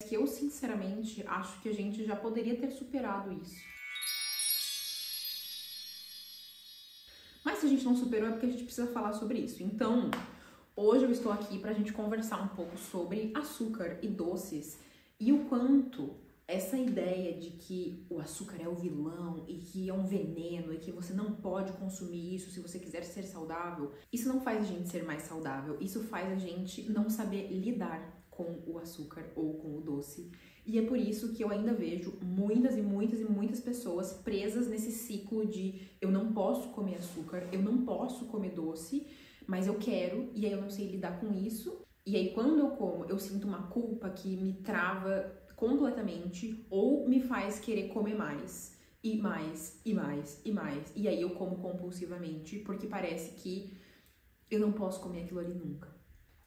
que eu, sinceramente, acho que a gente já poderia ter superado isso. Mas se a gente não superou é porque a gente precisa falar sobre isso. Então, hoje eu estou aqui pra gente conversar um pouco sobre açúcar e doces e o quanto essa ideia de que o açúcar é o vilão e que é um veneno e que você não pode consumir isso se você quiser ser saudável, isso não faz a gente ser mais saudável, isso faz a gente não saber lidar com o açúcar ou com o doce. E é por isso que eu ainda vejo muitas pessoas presas nesse ciclo de eu não posso comer açúcar, eu não posso comer doce, mas eu quero, e aí eu não sei lidar com isso. E aí quando eu como, eu sinto uma culpa que me trava completamente ou me faz querer comer mais, e mais, e mais, e mais. E aí eu como compulsivamente, porque parece que eu não posso comer aquilo ali nunca.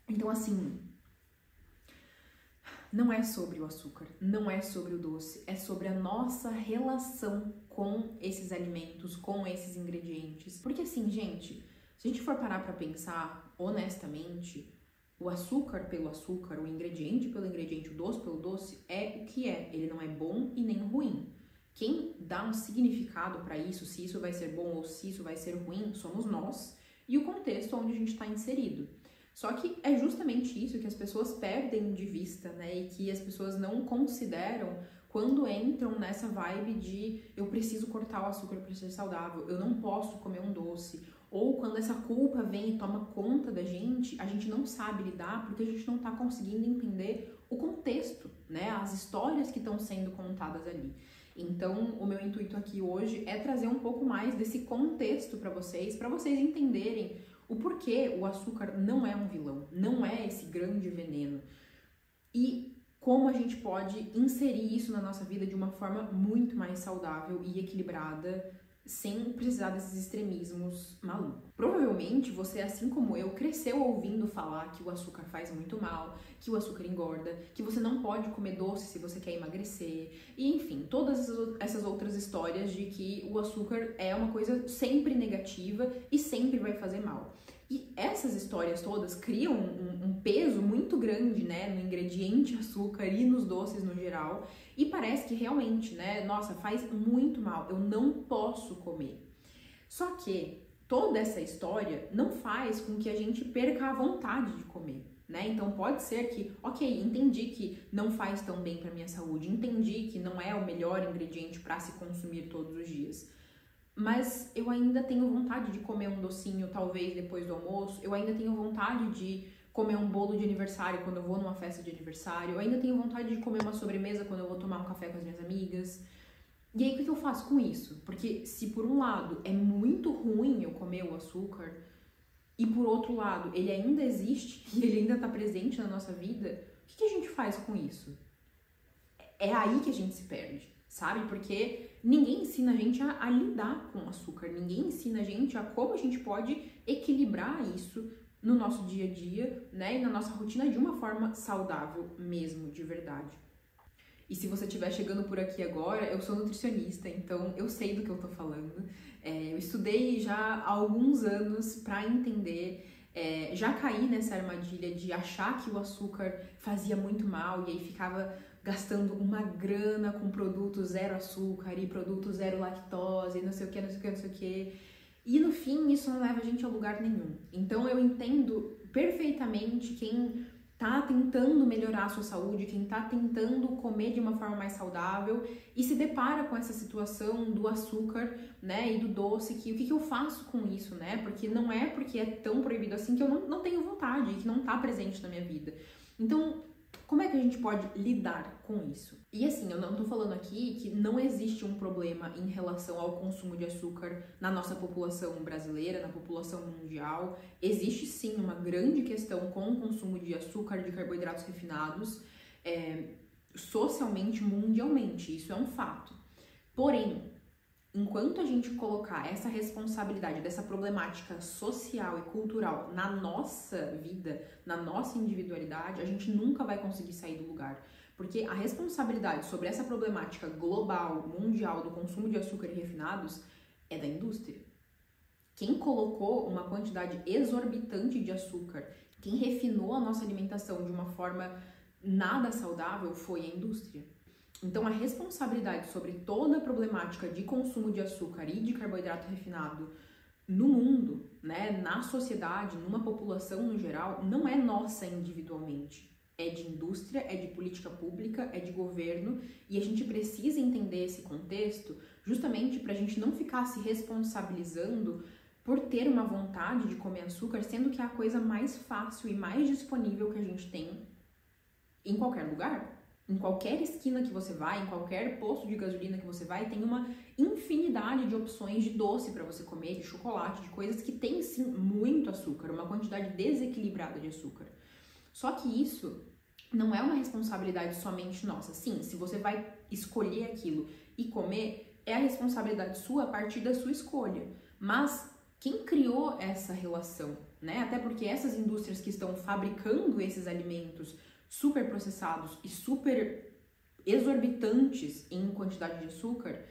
Então assim, não é sobre o açúcar, não é sobre o doce, é sobre a nossa relação com esses alimentos, com esses ingredientes. Porque assim, gente, se a gente for parar pra pensar honestamente, o açúcar pelo açúcar, o ingrediente pelo ingrediente, o doce pelo doce, é o que é. Ele não é bom e nem ruim. Quem dá um significado pra isso, se isso vai ser bom ou se isso vai ser ruim, somos nós e o contexto onde a gente está inserido. Só que é justamente isso que as pessoas perdem de vista, né? E que as pessoas não consideram quando entram nessa vibe de eu preciso cortar o açúcar para ser saudável, eu não posso comer um doce. Ou quando essa culpa vem e toma conta da gente, a gente não sabe lidar porque a gente não tá conseguindo entender o contexto, né? As histórias que estão sendo contadas ali. Então, o meu intuito aqui hoje é trazer um pouco mais desse contexto para vocês entenderem o porquê o açúcar não é um vilão, não é esse grande veneno. E como a gente pode inserir isso na nossa vida de uma forma muito mais saudável e equilibrada, sem precisar desses extremismos malucos. Provavelmente você, assim como eu, cresceu ouvindo falar que o açúcar faz muito mal, que o açúcar engorda, que você não pode comer doce se você quer emagrecer, e enfim, todas essas outras histórias de que o açúcar é uma coisa sempre negativa e sempre vai fazer mal. E essas histórias todas criam um peso muito grande, né, no ingrediente açúcar e nos doces no geral, e parece que realmente, né, nossa, faz muito mal, eu não posso comer. Só que toda essa história não faz com que a gente perca a vontade de comer, né? Então pode ser que, ok, entendi que não faz tão bem para minha saúde, entendi que não é o melhor ingrediente para se consumir todos os dias, mas eu ainda tenho vontade de comer um docinho, talvez depois do almoço, eu ainda tenho vontade de comer um bolo de aniversário quando eu vou numa festa de aniversário, eu ainda tenho vontade de comer uma sobremesa quando eu vou tomar um café com as minhas amigas. E aí, o que eu faço com isso? Porque se por um lado é muito ruim eu comer o açúcar, e por outro lado ele ainda existe e ele ainda está presente na nossa vida, o que a gente faz com isso? É aí que a gente se perde, sabe? Porque ninguém ensina a gente a lidar com o açúcar, ninguém ensina a gente a como a gente pode equilibrar isso no nosso dia a dia, né? E na nossa rotina de uma forma saudável mesmo, de verdade. E se você estiver chegando por aqui agora, eu sou nutricionista, então eu sei do que eu tô falando. Eu estudei já há alguns anos para entender, já caí nessa armadilha de achar que o açúcar fazia muito mal e aí ficava gastando uma grana com produtos zero açúcar e produtos zero lactose, não sei o que, não sei o que, não sei o que. E no fim isso não leva a gente a lugar nenhum. Então eu entendo perfeitamente quem tá tentando melhorar a sua saúde, quem tá tentando comer de uma forma mais saudável e se depara com essa situação do açúcar, né, e do doce, que o que eu faço com isso, né? Porque não é porque é tão proibido assim que eu não tenho vontade, que não tá presente na minha vida. Então, como é que a gente pode lidar com isso? E assim, eu não tô falando aqui que não existe um problema em relação ao consumo de açúcar na nossa população brasileira, na população mundial. Existe sim uma grande questão com o consumo de açúcar, de carboidratos refinados, socialmente, mundialmente, isso é um fato. Porém, enquanto a gente colocar essa responsabilidade dessa problemática social e cultural na nossa vida, na nossa individualidade, a gente nunca vai conseguir sair do lugar. Porque a responsabilidade sobre essa problemática global, mundial, do consumo de açúcar e refinados é da indústria. Quem colocou uma quantidade exorbitante de açúcar, quem refinou a nossa alimentação de uma forma nada saudável foi a indústria. Então, a responsabilidade sobre toda a problemática de consumo de açúcar e de carboidrato refinado no mundo, né, na sociedade, numa população no geral, não é nossa individualmente. É de indústria, é de política pública, é de governo, e a gente precisa entender esse contexto justamente para a gente não ficar se responsabilizando por ter uma vontade de comer açúcar, sendo que é a coisa mais fácil e mais disponível que a gente tem em qualquer lugar. Em qualquer esquina que você vai, em qualquer posto de gasolina que você vai, tem uma infinidade de opções de doce para você comer, de chocolate, de coisas que tem sim muito açúcar, uma quantidade desequilibrada de açúcar. Só que isso não é uma responsabilidade somente nossa. Sim, se você vai escolher aquilo e comer, é a responsabilidade sua a partir da sua escolha. Mas quem criou essa relação, né? Até porque essas indústrias que estão fabricando esses alimentos super processados e super exorbitantes em quantidade de açúcar,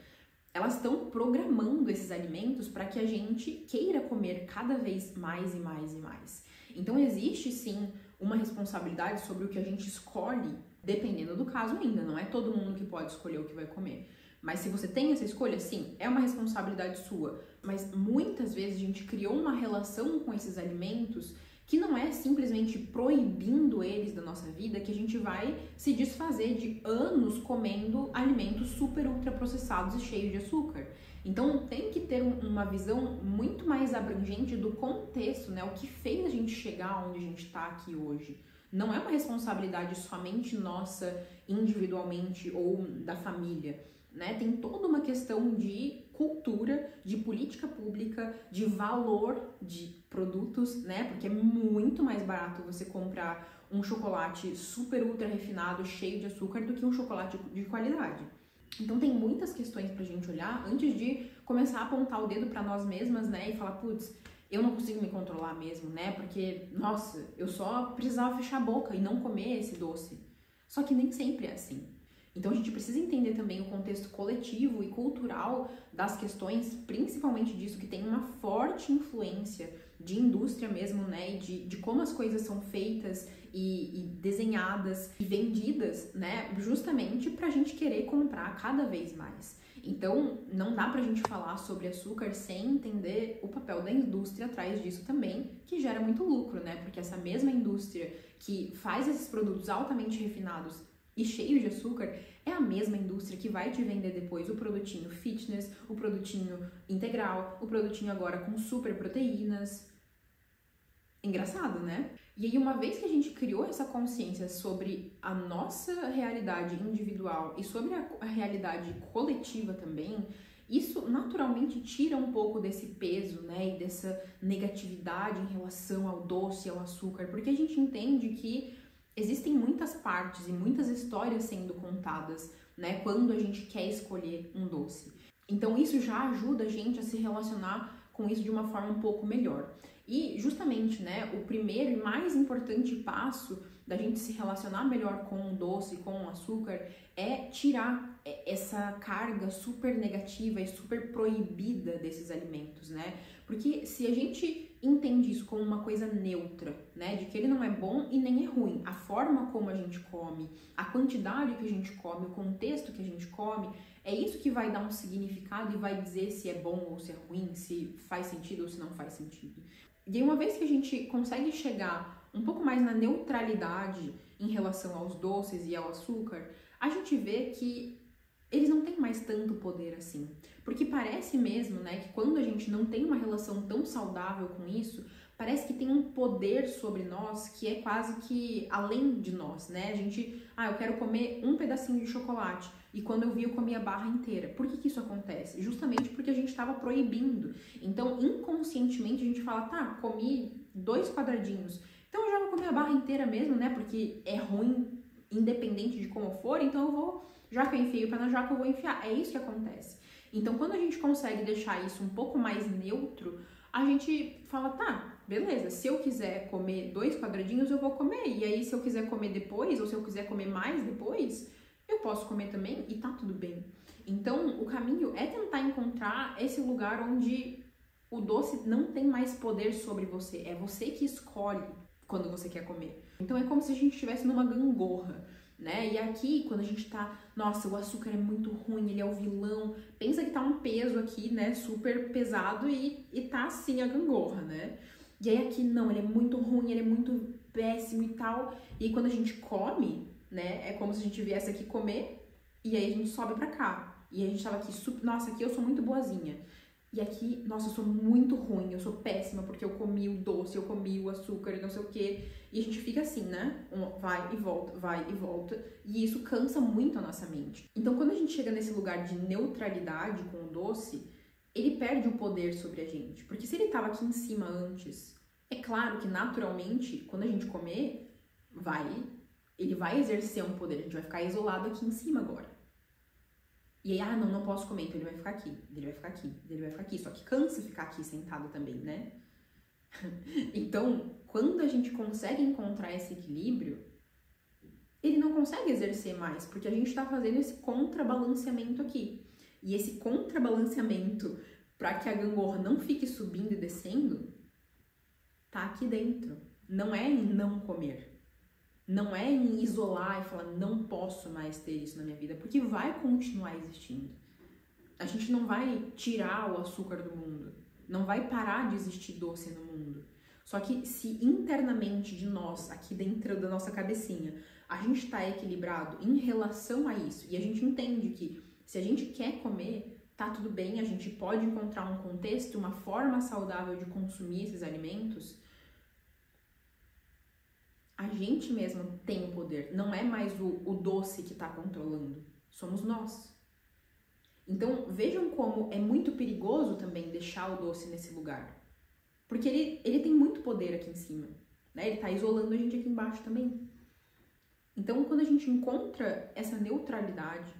elas estão programando esses alimentos para que a gente queira comer cada vez mais e mais e mais. Então existe sim uma responsabilidade sobre o que a gente escolhe, dependendo do caso ainda, não é todo mundo que pode escolher o que vai comer. Mas se você tem essa escolha, sim, é uma responsabilidade sua. Mas muitas vezes a gente criou uma relação com esses alimentos que não é simplesmente proibindo eles da nossa vida que a gente vai se desfazer de anos comendo alimentos super ultraprocessados e cheios de açúcar. Então tem que ter uma visão muito mais abrangente do contexto, né? O que fez a gente chegar onde a gente está aqui hoje. Não é uma responsabilidade somente nossa individualmente ou da família, né? Tem toda uma questão de cultura, de política pública, de valor de produtos, né? Porque é muito mais barato você comprar um chocolate super ultra refinado, cheio de açúcar, do que um chocolate de qualidade. Então tem muitas questões pra gente olhar antes de começar a apontar o dedo pra nós mesmas, né? E falar, putz, eu não consigo me controlar mesmo, né? Porque, nossa, eu só precisava fechar a boca e não comer esse doce. Só que nem sempre é assim. Então a gente precisa entender também o contexto coletivo e cultural das questões, principalmente disso, que tem uma forte influência de indústria mesmo, né, e de como as coisas são feitas e desenhadas e vendidas, né, justamente pra gente querer comprar cada vez mais. Então, não dá pra gente falar sobre açúcar sem entender o papel da indústria atrás disso também, que gera muito lucro, né, porque essa mesma indústria que faz esses produtos altamente refinados e cheios de açúcar é a mesma indústria que vai te vender depois o produtinho fitness, o produtinho integral, o produtinho agora com super proteínas. Engraçado, né? E aí, uma vez que a gente criou essa consciência sobre a nossa realidade individual e sobre a realidade coletiva também, isso naturalmente tira um pouco desse peso, né, e dessa negatividade em relação ao doce e ao açúcar, porque a gente entende que existem muitas partes e muitas histórias sendo contadas, né, quando a gente quer escolher um doce. Então isso já ajuda a gente a se relacionar com isso de uma forma um pouco melhor. E justamente, né, o primeiro e mais importante passo da gente se relacionar melhor com o doce, com o açúcar, é tirar essa carga super negativa e super proibida desses alimentos, né? Porque se a gente entende isso como uma coisa neutra, né, de que ele não é bom e nem é ruim, a forma como a gente come, a quantidade que a gente come, o contexto que a gente come, é isso que vai dar um significado e vai dizer se é bom ou se é ruim, se faz sentido ou se não faz sentido. E aí, uma vez que a gente consegue chegar um pouco mais na neutralidade em relação aos doces e ao açúcar, a gente vê que eles não têm mais tanto poder assim. Porque parece mesmo, né, que quando a gente não tem uma relação tão saudável com isso, parece que tem um poder sobre nós que é quase que além de nós, né? A gente, eu quero comer um pedacinho de chocolate. E quando eu vi, eu comi a barra inteira. Por que isso acontece? Justamente porque a gente estava proibindo. Então, inconscientemente, a gente fala, tá, comi 2 quadradinhos. Então, eu já vou comer a barra inteira mesmo, né? Porque é ruim, independente de como for. Então, eu vou, já que eu enfiei o pé na jaca, eu vou enfiar. É isso que acontece. Então, quando a gente consegue deixar isso um pouco mais neutro, a gente fala, tá, beleza, se eu quiser comer 2 quadradinhos, eu vou comer. E aí, se eu quiser comer depois, ou se eu quiser comer mais depois, eu posso comer também e tá tudo bem. Então, o caminho é tentar encontrar esse lugar onde o doce não tem mais poder sobre você. É você que escolhe quando você quer comer. Então é como se a gente estivesse numa gangorra, né? E aqui, quando a gente tá, nossa, o açúcar é muito ruim, ele é o vilão. Pensa que tá um peso aqui, né, super pesado e tá assim a gangorra, né? E aí aqui, não, ele é muito ruim, ele é muito péssimo e tal. E aí quando a gente come, né, é como se a gente viesse aqui comer e aí a gente sobe pra cá. E a gente tava aqui, nossa, aqui eu sou muito boazinha. E aqui, nossa, eu sou muito ruim, eu sou péssima porque eu comi o doce, eu comi o açúcar e não sei o quê. E a gente fica assim, né? Vai e volta, vai e volta. E isso cansa muito a nossa mente. Então, quando a gente chega nesse lugar de neutralidade com o doce, ele perde o poder sobre a gente. Porque se ele estava aqui em cima antes, é claro que naturalmente, quando a gente comer, ele vai exercer um poder. A gente vai ficar isolado aqui em cima agora. E aí, não posso comer, então ele vai ficar aqui, ele vai ficar aqui, ele vai ficar aqui. Só que cansa ficar aqui sentado também, né? Então, quando a gente consegue encontrar esse equilíbrio, ele não consegue exercer mais, porque a gente tá fazendo esse contrabalanceamento aqui. E esse contrabalanceamento, para que a gangorra não fique subindo e descendo, tá aqui dentro. Não é em não comer. Não é em isolar e falar, não posso mais ter isso na minha vida, porque vai continuar existindo. A gente não vai tirar o açúcar do mundo, não vai parar de existir doce no mundo. Só que se internamente de nós, aqui dentro da nossa cabecinha, a gente está equilibrado em relação a isso, e a gente entende que se a gente quer comer, tá tudo bem, a gente pode encontrar um contexto, uma forma saudável de consumir esses alimentos, a gente mesmo tem o poder, não é mais o doce que está controlando, somos nós. Então vejam como é muito perigoso também deixar o doce nesse lugar, porque ele tem muito poder aqui em cima, né? Ele está isolando a gente aqui embaixo também. Então quando a gente encontra essa neutralidade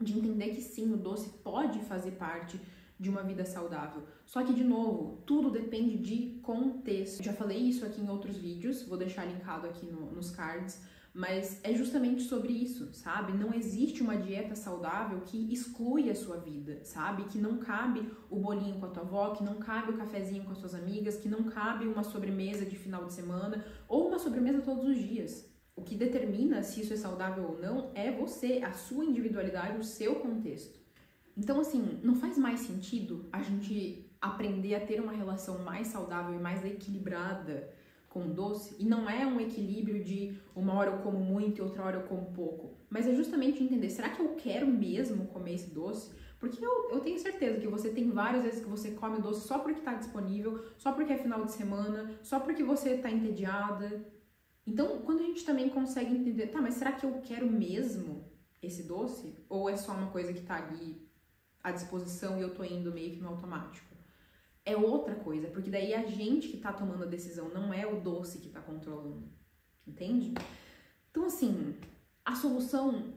de entender que sim, o doce pode fazer parte de uma vida saudável. Só que, de novo, tudo depende de contexto. Eu já falei isso aqui em outros vídeos, vou deixar linkado aqui nos cards, mas é justamente sobre isso, sabe? Não existe uma dieta saudável que exclui a sua vida, sabe? Que não cabe o bolinho com a tua avó, que não cabe o cafezinho com as suas amigas, que não cabe uma sobremesa de final de semana ou uma sobremesa todos os dias. O que determina se isso é saudável ou não é você, a sua individualidade, o seu contexto. Então, assim, não faz mais sentido a gente aprender a ter uma relação mais saudável e mais equilibrada com o doce? E não é um equilíbrio de uma hora eu como muito e outra hora eu como pouco. Mas é justamente entender, será que eu quero mesmo comer esse doce? Porque eu tenho certeza que você tem várias vezes que você come o doce só porque está disponível, só porque é final de semana, só porque você está entediada. Então, quando a gente também consegue entender, tá, mas será que eu quero mesmo esse doce? Ou é só uma coisa que tá ali à disposição e eu tô indo meio que no automático? É outra coisa, porque daí é a gente que tá tomando a decisão, não é o doce que tá controlando, entende? Então, assim, a solução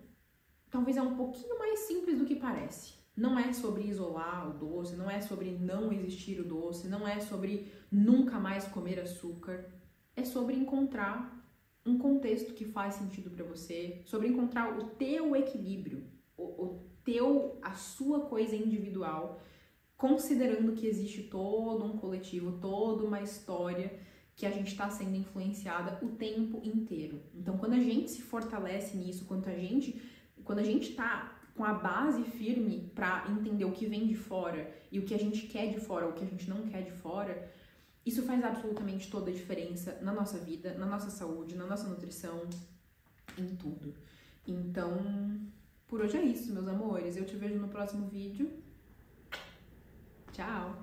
talvez é um pouquinho mais simples do que parece. Não é sobre isolar o doce, não é sobre não existir o doce, não é sobre nunca mais comer açúcar. É sobre encontrar um contexto que faz sentido para você, sobre encontrar o teu equilíbrio, a sua coisa individual, considerando que existe todo um coletivo, toda uma história que a gente está sendo influenciada o tempo inteiro. Então, quando a gente se fortalece nisso, quando a gente tá com a base firme para entender o que vem de fora e o que a gente quer de fora, o que a gente não quer de fora, isso faz absolutamente toda a diferença na nossa vida, na nossa saúde, na nossa nutrição, em tudo. Então, por hoje é isso, meus amores. Eu te vejo no próximo vídeo. Tchau!